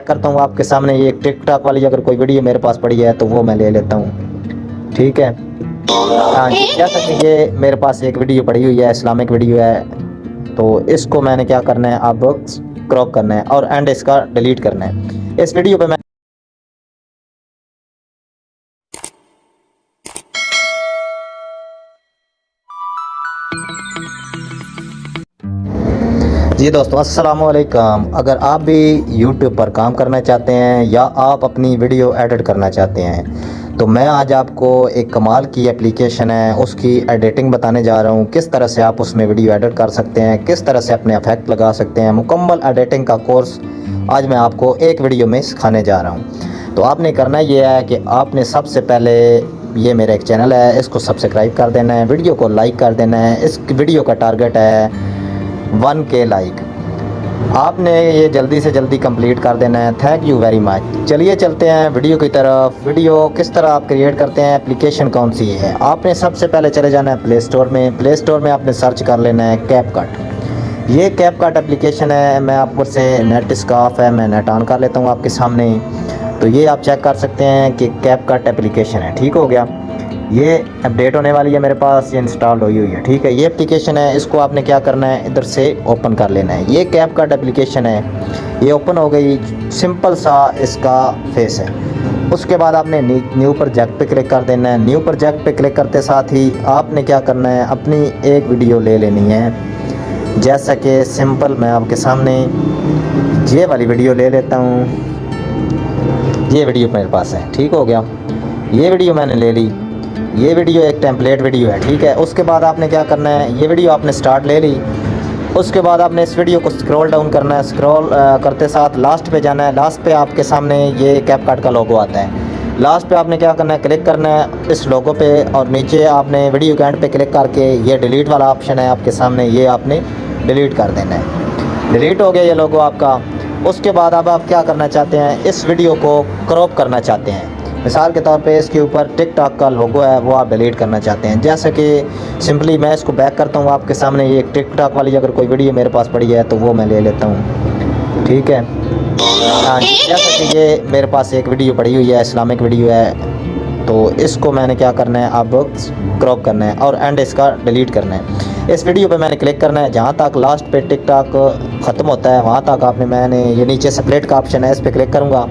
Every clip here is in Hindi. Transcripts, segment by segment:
बैक करता हूँ आपके सामने। ये टिकटॉक वाली अगर कोई वीडियो मेरे पास पड़ी है तो वो मैं ले लेता हूँ, ठीक है। हाँ जी, जैसा कि ये मेरे पास एक वीडियो पड़ी हुई है, इस्लामिक वीडियो है, तो इसको मैंने क्या करना है, अब क्रॉप करना है और एंड इसका डिलीट करना है। इस वीडियो पे मैं जी दोस्तों, अस्सलाम वालेकुम। अगर आप भी YouTube पर काम करना चाहते हैं या आप अपनी वीडियो एडिट करना चाहते हैं तो मैं आज आपको एक कमाल की एप्लीकेशन है उसकी एडिटिंग बताने जा रहा हूं। किस तरह से आप उसमें वीडियो एडिट कर सकते हैं, किस तरह से अपने इफेक्ट लगा सकते हैं। मुकम्मल एडिटिंग का कोर्स आज मैं आपको एक वीडियो में सिखाने जा रहा हूँ। तो आपने करना ये है कि आपने सबसे पहले, ये मेरा एक चैनल है, इसको सब्सक्राइब कर देना है, वीडियो को लाइक कर देना है। इस वीडियो का टारगेट है 1K लाइक। आपने ये जल्दी से जल्दी कंप्लीट कर देना है। Thank you very much. चलिए चलते हैं वीडियो की तरफ। वीडियो किस तरह आप क्रिएट करते हैं, एप्लीकेशन कौन सी है। आपने सबसे पहले चले जाना है प्ले स्टोर में। प्ले स्टोर में आपने सर्च कर लेना है कैपकट। ये कैपकट एप्लीकेशन है। मैं आपको से नेट इसका ऑफ है, मैं नेट ऑन कर लेता हूँ आपके सामने। तो ये आप चेक कर सकते हैं कि कैपकट एप्लीकेशन है, ठीक हो गया। ये अपडेट होने वाली है, मेरे पास ये इंस्टॉल हुई है, ठीक है। ये एप्लीकेशन है, इसको आपने क्या करना है, इधर से ओपन कर लेना है। ये कैपकट एप्लीकेशन है, ये ओपन हो गई। सिंपल सा इसका फेस है। उसके बाद आपने न्यू प्रोजेक्ट पे क्लिक कर देना है। न्यू प्रोजेक्ट पे क्लिक करते साथ ही आपने क्या करना है, अपनी एक वीडियो ले लेनी है। जैसा कि सिंपल मैं आपके सामने ये वाली वीडियो ले लेता हूँ। ये वीडियो मेरे पास है, ठीक हो गया। ये वीडियो मैंने ले ली। ये वीडियो एक टेम्पलेट वीडियो है, ठीक है। उसके बाद आपने क्या करना है, ये वीडियो आपने स्टार्ट ले ली। उसके बाद आपने इस वीडियो को स्क्रॉल डाउन करना है। स्क्रॉल करते साथ लास्ट पे जाना है। लास्ट पे आपके सामने ये कैपकट का लोगो आता है। लास्ट पे आपने क्या करना है, क्लिक करना है इस लोगो पे और नीचे आपने वीडियो के एंड पे क्लिक करके ये डिलीट वाला ऑप्शन है आपके सामने, ये आपने डिलीट कर देना है। डिलीट हो गया ये लोगो आपका। उसके बाद अब आप क्या करना चाहते हैं, इस वीडियो को क्रॉप करना चाहते हैं। मिसाल के तौर पे इसके ऊपर टिकटॉक का लोगो है, वो आप डिलीट करना चाहते हैं। जैसे कि सिंपली मैं इसको बैक करता हूँ आपके सामने। ये टिकटॉक वाली अगर कोई वीडियो मेरे पास पड़ी है तो वो मैं ले लेता हूँ, ठीक है। हाँ, जैसे कि ये मेरे पास एक वीडियो पड़ी हुई है, इस्लामिक वीडियो है, तो इसको मैंने क्या करना है, अब क्रॉप करना है और एंड इसका डिलीट करना है। इस वीडियो पे मैंने क्लिक करना है। जहाँ तक लास्ट पे टिकटॉक ख़त्म होता है वहाँ तक आपने, मैंने ये नीचे सेपरेट का ऑप्शन है, इस पर क्लिक करूँगा।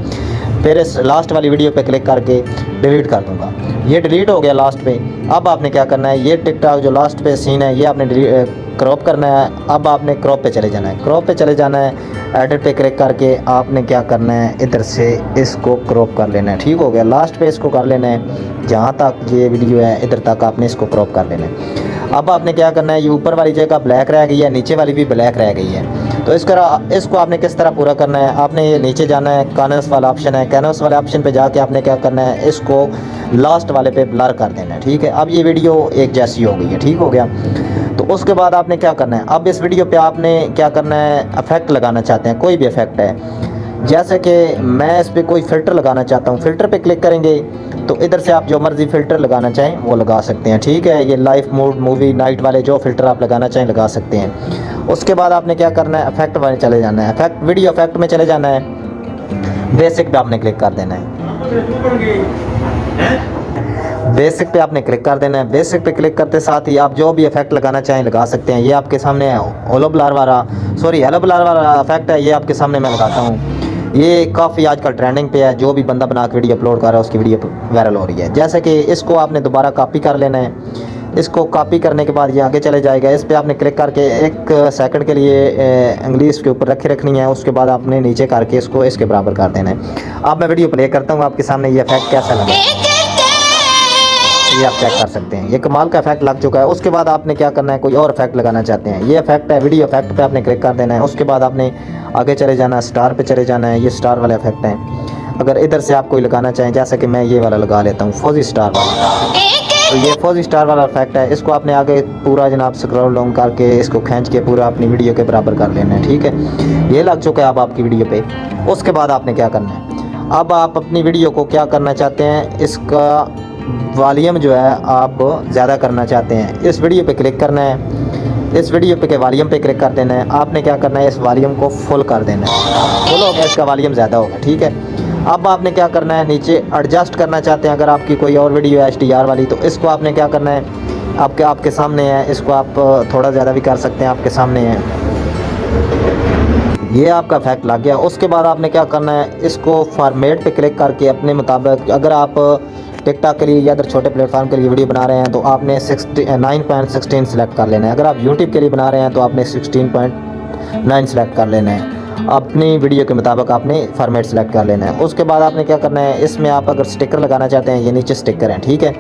फिर इस लास्ट वाली वीडियो पे क्लिक करके डिलीट कर दूंगा। ये डिलीट हो गया लास्ट पे। अब आपने क्या करना है, ये टिकटॉक जो लास्ट पे सीन है ये आपने क्रॉप करना है। अब आपने क्रॉप पे चले जाना है। क्रॉप पे चले जाना है, एडिट पे क्लिक करके आपने क्या करना है, इधर से इसको क्रॉप कर लेना है, ठीक हो गया। लास्ट पे इसको कर लेना है, जहाँ तक ये वीडियो है इधर तक आपने इसको क्रॉप कर लेना है। अब आपने क्या करना है, ये ऊपर वाली जगह ब्लैक रह गई है, नीचे वाली भी ब्लैक रह गई है। तो इसको आपने किस तरह पूरा करना है, आपने ये नीचे जाना है, कैनवस वाला ऑप्शन है, कैनवस वाले ऑप्शन पे जाके आपने क्या करना है, इसको लास्ट वाले पे ब्लर कर देना है, ठीक है। अब ये वीडियो एक जैसी हो गई है, ठीक हो गया। तो उसके बाद आपने क्या करना है, अब इस वीडियो पे आपने क्या करना है, इफेक्ट लगाना चाहते हैं, कोई भी इफेक्ट है। जैसे कि मैं इस पर कोई फ़िल्टर लगाना चाहता हूँ। फ़िल्टर पे क्लिक करेंगे तो इधर से आप जो मर्ज़ी फ़िल्टर लगाना चाहें वो लगा सकते हैं, ठीक है। ये लाइफ मोड, मूवी नाइट वाले जो फ़िल्टर आप लगाना चाहें लगा सकते हैं। उसके बाद आपने क्या करना है, इफेक्ट में चले जाना है। इफेक्ट, वीडियो इफेक्ट में चले जाना है। बेसिक पे आपने क्लिक कर देना है। बेसिक पे आपने क्लिक कर देना है। बेसिक पे क्लिक करते साथ ही आप जो भी इफेक्ट लगाना चाहें लगा सकते हैं। ये आपके सामने हेलो ब्लर वाला इफेक्ट है, ये आपके सामने मैं लगाता हूँ। ये काफ़ी आजकल ट्रेंडिंग पे है। जो भी बंदा बना के वीडियो अपलोड कर रहा है उसकी वीडियो वायरल हो रही है। जैसे कि इसको आपने दोबारा कॉपी कर लेना है। इसको कॉपी करने के बाद ये आगे चले जाएगा। इस पर आपने क्लिक करके 1 सेकंड के लिए इंग्लिश के ऊपर रखनी है। उसके बाद आपने नीचे करके इसको इसके बराबर कर देना है। अब मैं वीडियो प्ले करता हूँ आपके सामने, ये इफेक्ट कैसा लगा ये आप चेक कर सकते हैं। ये कमाल का इफेक्ट लग चुका है। उसके बाद आपने क्या करना है, कोई और इफेक्ट लगाना चाहते हैं, ये इफेक्ट है, वीडियो इफेक्ट पे आपने क्लिक कर देना है। उसके बाद आपने आगे चले जाना है, स्टार पे चले जाना है। ये स्टार वाला इफेक्ट है। अगर इधर से आप कोई लगाना चाहें, जैसे कि मैं ये वाला लगा लेता हूँ, फौजी स्टार वाला, तो ये फौजी स्टार वाला इफेक्ट है। इसको आपने आगे पूरा जनाब स्क्रॉल डाउन करके इसको खींच के पूरा अपनी वीडियो के बराबर कर लेना है, ठीक है। ये लग चुका है अब आपकी वीडियो पे। उसके बाद आपने क्या करना है, अब आप अपनी वीडियो को क्या करना चाहते हैं, इसका वॉल्यूम जो है आप ज़्यादा करना चाहते हैं। इस वीडियो पे क्लिक करना है। इस वीडियो पे के वॉल्यूम पे क्लिक कर देना है। आपने क्या करना है, इस वॉल्यूम को फुल कर देना है। फुल हो गया, इसका वॉल्यूम ज़्यादा होगा, ठीक है। अब आपने क्या करना है, नीचे एडजस्ट करना चाहते हैं अगर आपकी कोई और वीडियो है HDR वाली, तो इसको आपने क्या करना है, आपके सामने है, इसको आप थोड़ा ज़्यादा भी कर सकते हैं, आपके सामने है। ये आपका इफेक्ट लग गया। उसके बाद आपने क्या करना है, इसको फॉर्मेट पे क्लिक करके अपने मुताबिक, अगर आप टिकटॉक के लिए या अदर छोटे प्लेटफॉर्म के लिए वीडियो बना रहे हैं तो आपने 9.16 सेलेक्ट कर लेना है। अगर आप यूट्यूब के लिए बना रहे हैं तो आपने 16.9 सेलेक्ट कर लेना है। अपनी वीडियो के मुताबिक आपने फॉर्मेट सेलेक्ट कर लेना है। उसके बाद आपने क्या करना है, इसमें आप अगर स्टिकर लगाना चाहते हैं, ये नीचे स्टिकर हैं, ठीक है।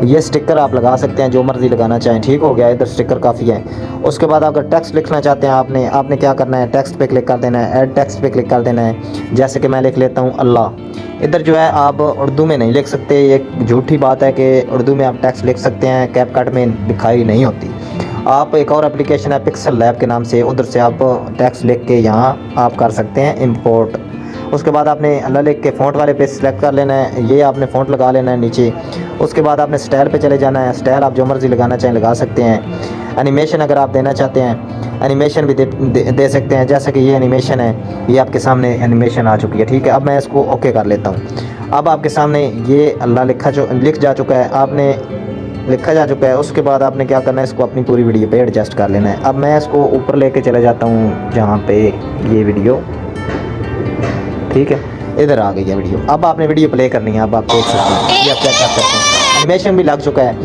ये स्टिकर आप लगा सकते हैं, जो मर्ज़ी लगाना चाहें, ठीक हो गया। इधर स्टिकर काफ़ी है। उसके बाद अगर टेक्स्ट लिखना चाहते हैं आपने क्या करना है, टेक्स्ट पे क्लिक कर देना है, ऐड टेक्स्ट पे क्लिक कर देना है। जैसे कि मैं लिख लेता हूँ अल्लाह। इधर जो है आप उर्दू में नहीं लिख सकते, ये झूठी बात है कि उर्दू में आप टेक्स्ट लिख सकते हैं, कैपकट में लिखाई नहीं होती। आप एक और एप्लीकेशन है पिक्सल लैब के नाम से, उधर से आप टेक्स्ट लिख के यहाँ आप कर सकते हैं इंपोर्ट। उसके बाद आपने अल्लाह लिख के फ़ॉन्ट वाले पे सिलेक्ट कर लेना है, ये आपने फ़ॉन्ट लगा लेना है नीचे। उसके बाद आपने स्टाइल पे चले जाना है, स्टाइल आप जो मर्ज़ी लगाना चाहें लगा सकते हैं। एनिमेशन अगर आप देना चाहते हैं, एनिमेशन भी दे सकते हैं। जैसे कि ये एनिमेशन है, ये आपके सामने एनिमेशन आ चुकी है, ठीक है। अब मैं इसको ओके कर लेता हूँ। अब आपके सामने ये अल्लाह लिख जा चुका है, आपने लिखा जा चुका है। उसके बाद आपने क्या करना है, इसको अपनी पूरी वीडियो पे एडजस्ट कर लेना है। अब मैं इसको ऊपर लेके चले जाता हूँ जहाँ पे ये वीडियो, ठीक है, इधर आ गई है वीडियो। अब आपने वीडियो प्ले करनी है, अब आप देख सकते हैं, ये आप चेक कर सकते हैं, एनिमेशन भी लग चुका है।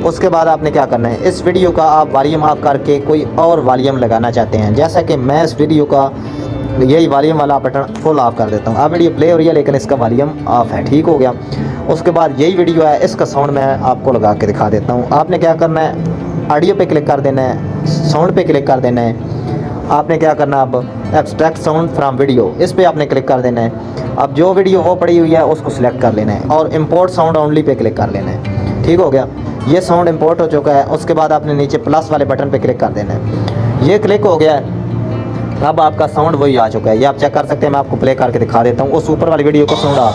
उसके बाद आपने क्या करना है, इस वीडियो का आप वॉल्यूम ऑफ करके कोई और वॉल्यूम लगाना चाहते हैं। जैसा कि मैं इस वीडियो का यही वॉल्यूम वाला बटन फुल ऑफ कर देता हूँ। अब वीडियो प्ले हो रही है लेकिन इसका वॉल्यूम ऑफ है, ठीक हो गया। उसके बाद यही वीडियो है, इसका साउंड मैं आपको लगा के दिखा देता हूँ। आपने क्या करना है, ऑडियो पे क्लिक कर देना है, साउंड पे क्लिक कर देना है। आपने क्या करना, अब एक्सट्रैक्ट साउंड फ्रॉम वीडियो, इस पे आपने क्लिक कर देना है। अब जो वीडियो वो पड़ी हुई है उसको सिलेक्ट कर लेना है और import sound only pay click कर लेना है, ठीक हो गया। ये साउंड इंपोर्ट हो चुका है। उसके बाद आपने नीचे प्लस वाले बटन पे क्लिक कर देना है, ये क्लिक हो गया है। अब आपका साउंड वही आ चुका है, ये आप चेक कर सकते हैं। मैं आपको प्ले करके दिखा देता हूँ, उस ऊपर वाली वीडियो को साउंड आप,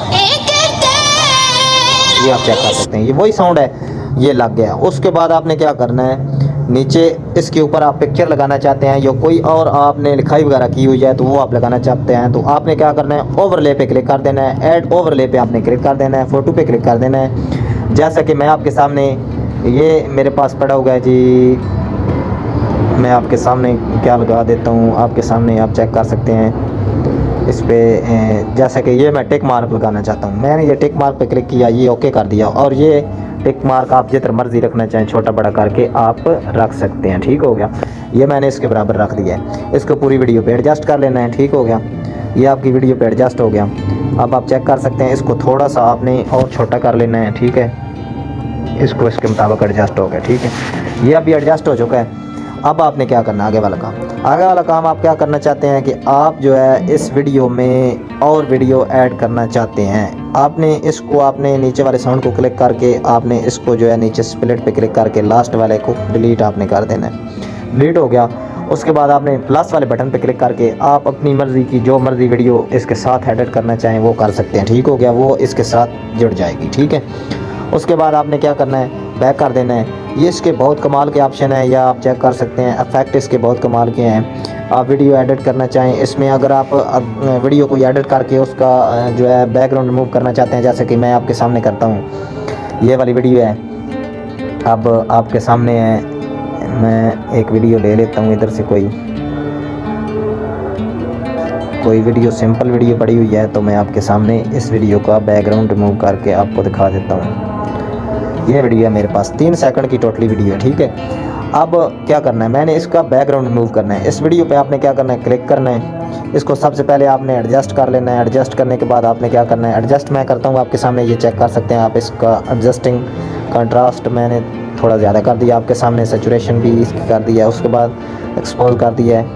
ये आप चेक कर सकते हैं, ये वही साउंड है, ये लग गया। उसके बाद आपने क्या करना है, नीचे इसके ऊपर आप पिक्चर लगाना चाहते हैं या कोई और आपने लिखाई वगैरह की हुई है तो वो आप लगाना चाहते हैं, तो आपने क्या करना है, ओवरले पे क्लिक कर देना है। ऐड ओवरले पे आपने क्लिक कर देना है, फ़ोटो पे क्लिक कर देना है। जैसा कि मैं आपके सामने, ये मेरे पास पड़ा हुआ है जी, मैं आपके सामने क्या लगा देता हूँ, आपके सामने आप चेक कर सकते हैं। इस पर जैसा कि ये मैं टिक मार्क लगाना चाहता हूँ, मैंने ये टिक मार्क पे क्लिक किया, ये ओके कर दिया। और ये टिक मार्क आप जितना मर्जी रखना चाहें, छोटा बड़ा करके आप रख सकते हैं, ठीक हो गया। ये मैंने इसके बराबर रख दिया है। इसको पूरी वीडियो पे एडजस्ट कर लेना है, ठीक हो गया। ये आपकी वीडियो पे एडजस्ट हो गया। अब आप चेक कर सकते हैं, इसको थोड़ा सा आपने और छोटा कर लेना है, ठीक है। इसको इसके मुताबिक एडजस्ट हो गया, ठीक है। ये अभी एडजस्ट हो चुका है। अब आपने क्या करना, आगे वाला काम आप क्या करना चाहते हैं कि आप जो है इस वीडियो में और वीडियो ऐड करना चाहते हैं। आपने नीचे वाले साउंड को क्लिक करके आपने इसको जो है नीचे स्प्लिट पे क्लिक करके लास्ट वाले को डिलीट आपने कर देना है। डिलीट हो गया। उसके बाद आपने प्लस वाले बटन पे क्लिक करके आप अपनी मर्ज़ी की जो मर्ज़ी वीडियो इसके साथ एडिट करना चाहें वो कर सकते हैं, ठीक हो गया। वो इसके साथ जुड़ जाएगी, ठीक है। उसके बाद आपने क्या करना है, बैक कर देना है। ये इसके बहुत कमाल के ऑप्शन है, या आप चेक कर सकते हैं, इफेक्ट इसके बहुत कमाल के हैं। आप वीडियो एडिट करना चाहें, इसमें अगर आप वीडियो को एडिट करके उसका जो है बैकग्राउंड रिमूव करना चाहते हैं, जैसे कि मैं आपके सामने करता हूँ, ये वाली वीडियो है। अब आपके सामने है, मैं एक वीडियो ले लेता हूँ इधर से, कोई वीडियो सिंपल वीडियो पड़ी हुई है, तो मैं आपके सामने इस वीडियो का बैकग्राउंड रिमूव करके आपको दिखा देता हूँ। ये वीडियो है मेरे पास, 3 सेकंड की टोटली वीडियो है, ठीक है। अब क्या करना है, मैंने इसका बैकग्राउंड रिमूव करना है। इस वीडियो पे आपने क्या करना है, क्लिक करना है। इसको सबसे पहले आपने एडजस्ट कर लेना है। एडजस्ट करने के बाद आपने क्या करना है, एडजस्ट मैं करता हूँ आपके सामने, ये चेक कर सकते हैं आप। इसका एडजस्टिंग कंट्रास्ट मैंने थोड़ा ज़्यादा कर दिया आपके सामने, सेचुरेशन भी इसकी कर दिया है। उसके बाद एक्सपोज कर दिया है,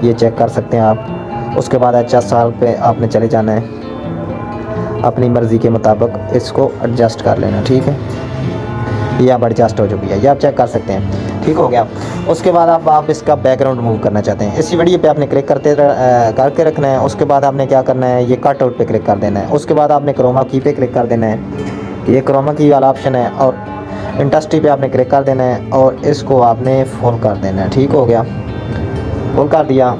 ये चेक कर सकते हैं आप। उसके बाद HSR पे आपने चले जाना है, अपनी मर्ज़ी के मुताबिक इसको एडजस्ट कर लेना, ठीक है। ये अब एडजस्ट हो चुकी है, ये आप चेक कर सकते हैं, ठीक हो गया। उसके बाद आप इसका बैकग्राउंड रिमूव करना चाहते हैं, इसी वीडियो पे आपने क्लिक करके रखना है। उसके बाद आपने क्या करना है, ये कट आउट पे क्लिक कर देना है। उसके बाद आपने क्रोमा की पे क्लिक कर देना है, ये क्रोमा की वाला ऑप्शन है। और इंडस्ट्री पे आपने क्लिक कर देना है और इसको आपने फुल कर देना है। ठीक हो गया, फुल कर दिया।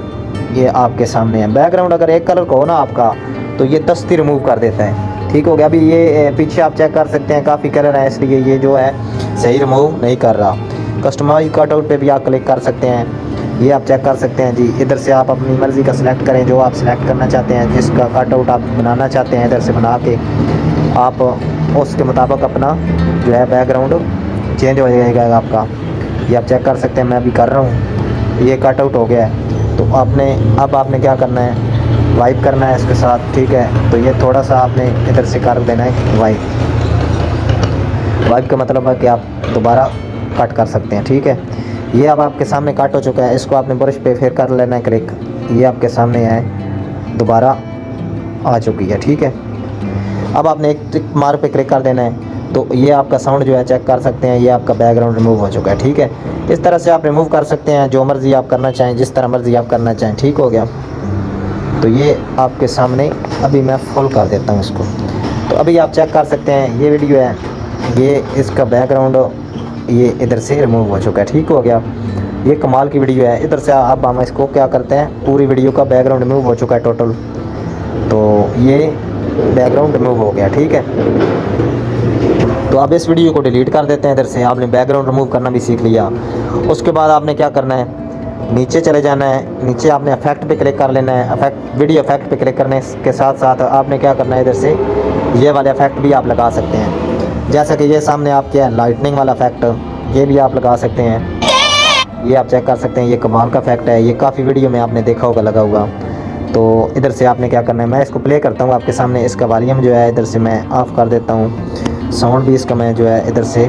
ये आपके सामने है। बैकग्राउंड अगर एक कलर का हो ना आपका तो ये दस्ती रिमूव कर देता है। ठीक हो गया। अभी ये पीछे आप चेक कर सकते हैं काफ़ी कलर है, इसलिए ये जो है सही रिमूव नहीं कर रहा। कस्टमाइज कटआउट पे भी आप क्लिक कर सकते हैं, ये आप चेक कर सकते हैं जी। इधर से आप अपनी मर्ज़ी का सिलेक्ट करें, जो आप सिलेक्ट करना चाहते हैं, जिसका कटआउट आप बनाना चाहते हैं, इधर से बना के आप उसके मुताबिक अपना जो है बैकग्राउंड चेंज हो जाएगा आपका। ये आप चेक कर सकते हैं, मैं अभी कर रहा हूँ, ये कटआउट हो गया है। तो अब आपने क्या करना है, वाइप करना है इसके साथ। ठीक है, तो ये थोड़ा सा आपने इधर से कर देना है वाइप। वाइप का मतलब है कि आप दोबारा कट कर सकते हैं। ठीक है, ये अब आपके सामने कट हो चुका है। इसको आपने ब्रश पे फिर कर लेना है क्लिक, ये आपके सामने है, दोबारा आ चुकी है। ठीक है, अब आपने एक टिक मार्क पे क्लिक कर देना है। तो ये आपका साउंड जो है चेक कर सकते हैं, ये आपका बैकग्राउंड रिमूव हो चुका है। ठीक है, इस तरह से आप रिमूव कर सकते हैं, जो मर्ज़ी आप करना चाहें, जिस तरह मर्ज़ी आप करना चाहें। ठीक हो गया, तो ये आपके सामने अभी मैं फुल कर देता हूँ इसको। तो अभी आप चेक कर सकते हैं ये वीडियो है, ये इसका बैकग्राउंड ये इधर से रिमूव हो चुका है। ठीक हो गया, ये कमाल की वीडियो है। इधर से अब हम इसको क्या करते हैं, पूरी वीडियो का बैकग्राउंड रिमूव हो चुका है टोटल। तो ये बैकग्राउंड रिमूव हो गया। ठीक है, तो अब इस वीडियो को डिलीट कर देते हैं। इधर से आपने बैकग्राउंड रिमूव करना भी सीख लिया। उसके बाद आपने क्या करना है, नीचे चले जाना है, नीचे आपने इफेक्ट पे क्लिक कर लेना है। इफेक्ट वीडियो इफेक्ट पे क्लिक करने के साथ साथ आपने क्या करना है, इधर से ये वाले इफेक्ट भी आप लगा सकते हैं। जैसा कि ये सामने आपके है लाइटनिंग वाला इफेक्ट, ये भी आप लगा सकते हैं। ये आप चेक कर सकते हैं, ये कमाल का इफेक्ट है, ये काफ़ी वीडियो में आपने देखा होगा लगा हुआ। तो इधर से आपने क्या करना है, मैं इसको प्ले करता हूँ आपके सामने। इसका वॉल्यूम जो है इधर से मैं ऑफ़ कर देता हूँ। साउंड भी इसका मैं जो है इधर से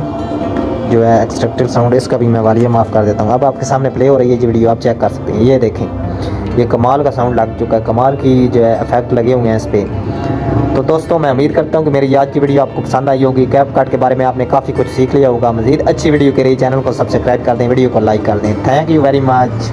जो है एक्सट्रैक्टेड साउंड, इसका भी मैं वॉल्यूम ऑफ कर देता हूँ। अब आपके सामने प्ले हो रही है ये वीडियो, आप चेक कर सकते हैं। ये देखें, ये कमाल का साउंड लग चुका है, कमाल की जो है इफेक्ट लगे हुए हैं इस पर। तो दोस्तों मैं उम्मीद करता हूँ कि मेरी आज की वीडियो आपको पसंद आई होगी। कैपकट के बारे में आपने काफ़ी कुछ सीख लिया होगा। मज़ीद अच्छी वीडियो के लिए चैनल को सब्सक्राइब कर दें, वीडियो को लाइक कर दें। Thank you very much.